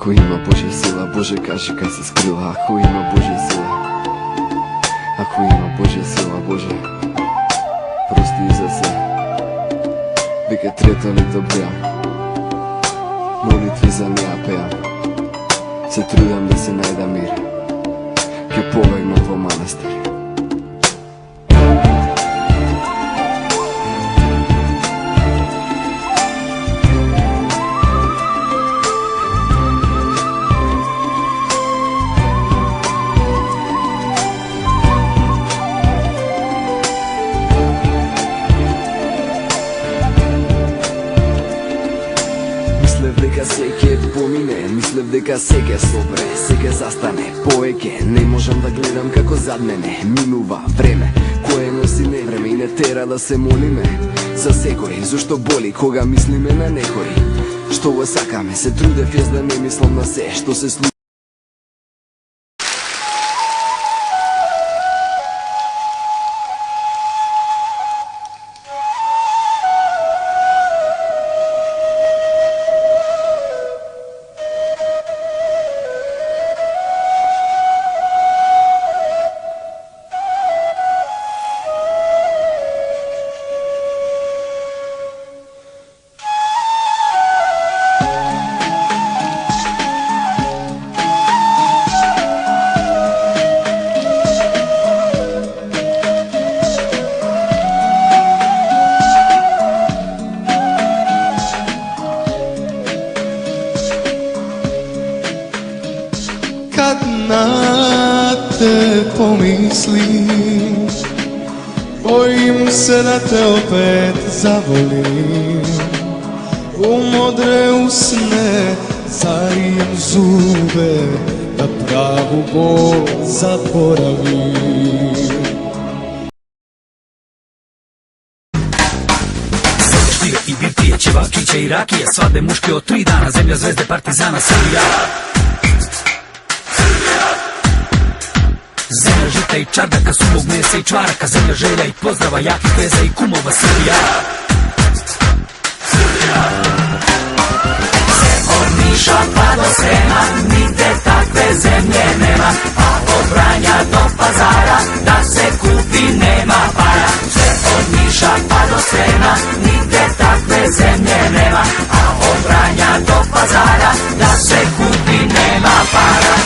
Ако има Божја сила, Боже кажи кај се скрила. Ако има Божја сила, ако има Божја сила, Боже прости за се. Веќе трето лето беам, молитви за неа пеам. Се трудам да се најдам мир, ќе побегнам во манастир. Мислев дека се ќе помине, мислев дека се ќе собре, се ќе застане поеќе. Не можам да гледам како зад мене минува време, кое носи не време и не тера да се молиме за секој. Зошто боли кога мислиме на некој? Што го сакаме, се трудев јас да не мислам на се што се случи. Kad na te pomislim, bojim se da te opet zavolim. U modre usne zarijem zube, da pravu bol zaboravim. Štire i birtije, ćevakiće i rakije, svadbe muške od 3 dana, zemlja, zvezde, partizana, Srbija. Zemlja žita i čardaka, sumog mesa i čvaraka, zemlja želja i pozdrava, jakih veza i kumova, Srbija. Sve od Niša pa do Srema, nigde takve zemlje nema, a od Vranja do Pazara, da se kupi nema para. Sve od Niša pa do Srema, nigde takve zemlje nema, a od Vranja do Pazara, da se kupi nema para.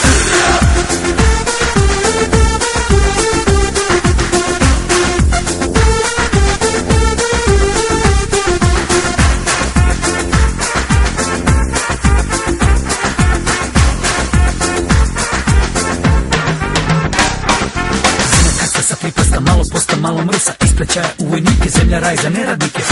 Malo posta, malo mrsa, isprećaja u vojnike, zemlja raj za neradnike.